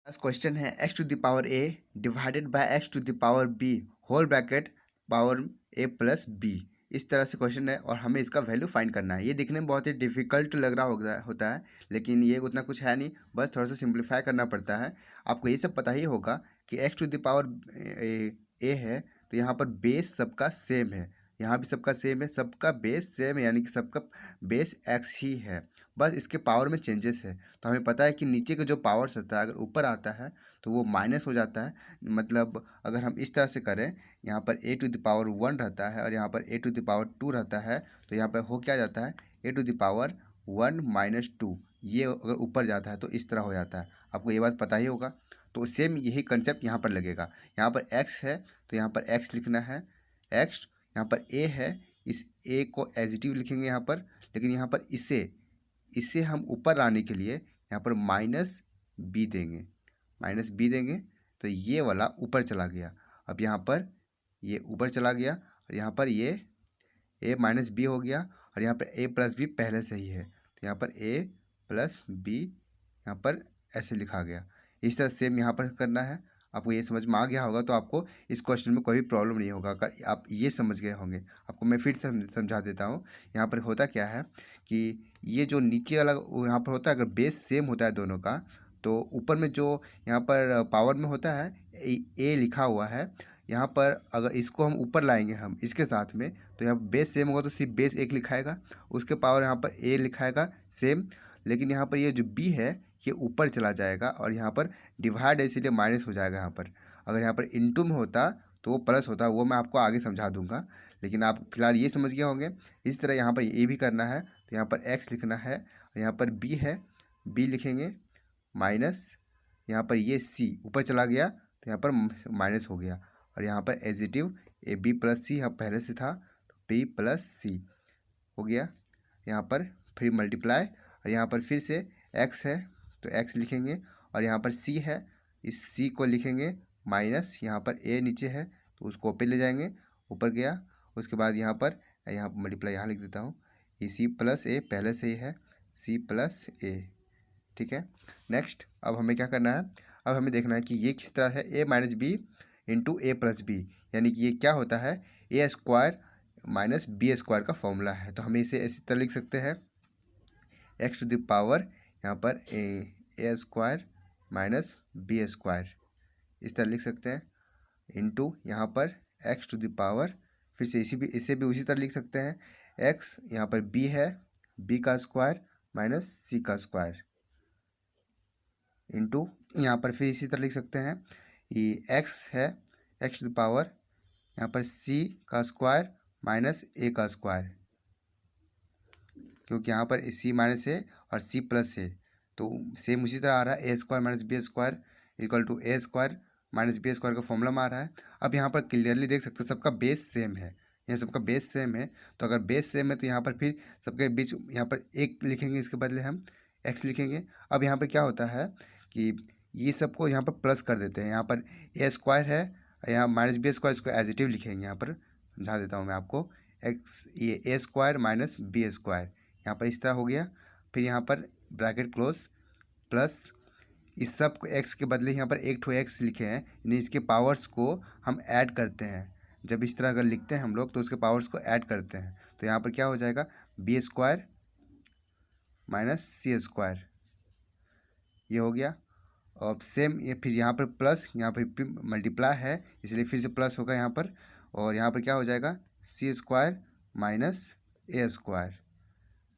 आज क्वेश्चन है x to the power a divided by x to the power b whole bracket power a plus b। इस तरह से question है और हमें इसका वैल्यू फाइंड करना है। ये दिखने में बहुत ही डिफिकल्ट लग रहा होता है, लेकिन ये उतना कुछ है नहीं, बस थोड़ा सा सिंप्लीफाई करना पड़ता है। आपको ये सब पता ही होगा कि x to the power a है, तो यहाँ पर बेस सबका सेम है, यहाँ भी सबका सेम है, सबका बेस सेम है, यानी कि सबका बेस x ही है, बस इसके पावर में चेंजेस है। तो हमें पता है कि नीचे का जो पावर्स होता है अगर ऊपर आता है तो वो माइनस हो जाता है। मतलब अगर हम इस तरह से करें, यहाँ पर a टू द पावर 1 रहता है और यहाँ पर a टू द पावर 2 रहता है, तो यहाँ पर हो क्या जाता है, a to the power 1 minus 2। ये अगर ऊपर जाता है तो इस तरह हो जाता है, आपको ये बात पता ही होगा। तो सेम यही कंसेप्ट यहाँ पर लगेगा। यहाँ पर x है तो यहाँ पर x लिखना है, x यहाँ पर a है, इस a को एजिटिव लिखेंगे यहाँ पर, लेकिन यहाँ पर इसे हम ऊपर लाने के लिए यहाँ पर माइनस बी देंगे, तो ये वाला ऊपर चला गया। अब यहाँ पर ये ऊपर चला गया और यहाँ पर ये a माइनस बी हो गया और यहाँ पर a प्लस बी पहले से ही है, तो यहाँ पर a प्लस बी यहाँ पर ऐसे लिखा गया। इस तरह सेम यहाँ पर करना है। आपको ये समझ में आ गया होगा तो आपको इस क्वेश्चन में कोई भी प्रॉब्लम नहीं होगा अगर आप ये समझ गए होंगे। आपको मैं फिर से समझा देता हूँ। यहाँ पर होता क्या है कि ये जो नीचे वाला यहाँ पर होता है, अगर बेस सेम होता है दोनों का, तो ऊपर में जो यहाँ पर पावर में होता है ए लिखा हुआ है, यहाँ पर अगर इसको हम ऊपर लाएंगे हम इसके साथ में, तो यहाँ बेस सेम होगा तो सिर्फ बेस एक लिखाएगा, उसके पावर यहाँ पर ए लिखाएगा सेम, लेकिन यहाँ पर ये जो बी है ये ऊपर चला जाएगा और यहाँ पर डिवाइड है इसीलिए माइनस हो जाएगा। यहाँ पर अगर यहाँ पर इनटू में होता तो वो प्लस होता, वो मैं आपको आगे समझा दूंगा, लेकिन आप फिलहाल ये समझ गए होंगे। इस तरह यहाँ पर ये भी करना है, तो यहाँ पर x लिखना है और यहाँ पर b है, b लिखेंगे माइनस, यहाँ पर ये c ऊपर चला गया तो यहाँ पर माइनस हो गया और यहाँ पर एजिटिव ए बी प्लस सी यहाँ पहले से था तो b प्लस सी हो गया। यहाँ पर फिर मल्टीप्लाई और यहाँ पर फिर से x है तो x लिखेंगे और यहाँ पर c है, इस c को लिखेंगे माइनस, यहाँ पर a नीचे है तो उसको ऊपर ले जाएंगे, ऊपर गया। उसके बाद यहाँ पर मल्टीप्लाई यहाँ लिख देता हूँ, ये c प्लस ए पहले से ही है, c प्लस ए, ठीक है। नेक्स्ट अब हमें क्या करना है, अब हमें देखना है कि ये किस तरह है, a minus B into A plus B, यानी कि ये क्या होता है, ए स्क्वायर माइनस बी स्क्वायर का फॉर्मूला है। तो हमें इसे इसी तरह लिख सकते हैं, एक्स टू द पावर यहाँ पर ए स्क्वायर माइनस बी स्क्वायर, इस तरह लिख सकते हैं, इनटू यहाँ पर एक्स टू द पावर, फिर से इसे भी उसी तरह लिख सकते हैं, एक्स यहाँ पर बी है, बी का स्क्वायर माइनस सी का स्क्वायर, इनटू यहाँ पर फिर इसी तरह लिख सकते हैं, ये एक्स है, एक्स टू द पावर यहाँ पर सी का स्क्वायर माइनस ए का स्क्वायर, क्योंकि यहाँ पर सी माइनस है और सी प्लस है, तो सेम उसी तरह आ रहा है, ए square minus B square equal to a square minus B square का फॉर्मूला में आ रहा है। अब यहाँ पर क्लियरली देख सकते हैं सबका बेस सेम है, यहाँ सबका बेस सेम है, तो अगर बेस सेम है तो यहाँ पर फिर सबके बीच यहाँ पर एक लिखेंगे, इसके बदले हम एक्स लिखेंगे। अब यहाँ पर क्या होता है कि ये सबको यहाँ पर प्लस कर देते हैं, यहाँ पर ए स्क्वायर है, यहाँ माइनस बी स्क्वायर, इसको एजिटिव लिखेंगे, यहाँ पर समझा देता हूँ मैं आपको, एक्स ये ए स्क्वायर माइनस बी स्क्वायर यहाँ पर इस तरह हो गया। फिर यहाँ पर ब्रैकेट क्लोज प्लस इस सब को एक्स के बदले यहाँ पर एक ठो एक्स लिखे हैं, यानी इसके पावर्स को हम ऐड करते हैं। जब इस तरह अगर लिखते हैं हम लोग तो उसके पावर्स को ऐड करते हैं, तो यहाँ पर क्या हो जाएगा, बी स्क्वायर माइनस सी स्क्वायर, ये हो गया। और सेम ये फिर यहाँ पर प्लस, यहाँ पर मल्टीप्लाई है इसलिए फिर से प्लस होगा यहाँ पर, और यहाँ पर क्या हो जाएगा, सी स्क्वायर माइनस ए स्क्वायर,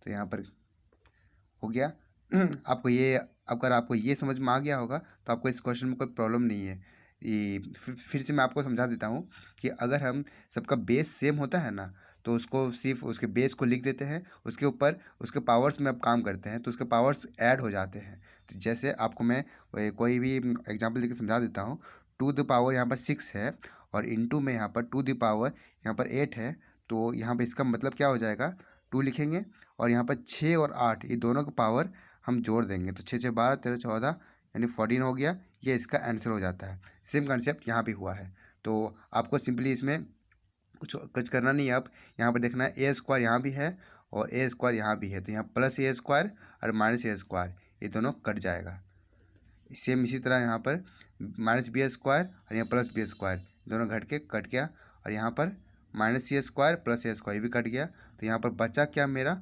तो यहाँ पर हो गया। अगर आपको ये समझ में आ गया होगा तो आपको इस क्वेश्चन में कोई प्रॉब्लम नहीं है। ये फिर से मैं आपको समझा देता हूँ कि अगर हम सबका बेस सेम होता है ना, तो उसको सिर्फ उसके बेस को लिख देते हैं, उसके ऊपर उसके पावर्स में अब काम करते हैं तो उसके पावर्स ऐड हो जाते हैं। तो जैसे आपको मैं कोई भी एग्जाम्पल देकर समझा देता हूँ, टू द पावर यहाँ पर 6 है और इनटू में यहाँ पर टू द पावर यहाँ पर 8 है, तो यहाँ पर इसका मतलब क्या हो जाएगा, 2 लिखेंगे और यहाँ पर 6 और 8 ये दोनों का पावर हम जोड़ देंगे, तो 6 6 12 13 14 यानी 14 हो गया। ये इसका आंसर हो जाता है। सेम कंसेप्ट यहाँ भी हुआ है, तो आपको सिंपली इसमें कुछ करना नहीं है। अब यहाँ पर देखना है ए स्क्वायर यहाँ भी है और ए स्क्वायर यहाँ भी है, तो यहाँ प्लस ए स्क्वायर और माइनस ए स्क्वायर ये दोनों कट जाएगा। सेम इसी तरह यहाँ पर माइनस बी स्क्वायर और यहाँ प्लस बी स्क्वायर दोनों घट के कट गया, और यहाँ पर माइनस सी स्क्वायर प्लस ए स्क्वायर भी कट गया। तो यहाँ पर बचा क्या मेरा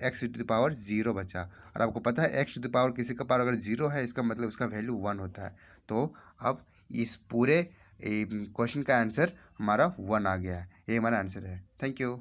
एक्स टू द पावर 0 बचा। और आपको पता है एक्स टू द पावर किसी का पावर अगर 0 है इसका मतलब उसका वैल्यू 1 होता है। तो अब इस पूरे क्वेश्चन का आंसर हमारा 1 आ गया है। ये हमारा आंसर है। Thank you.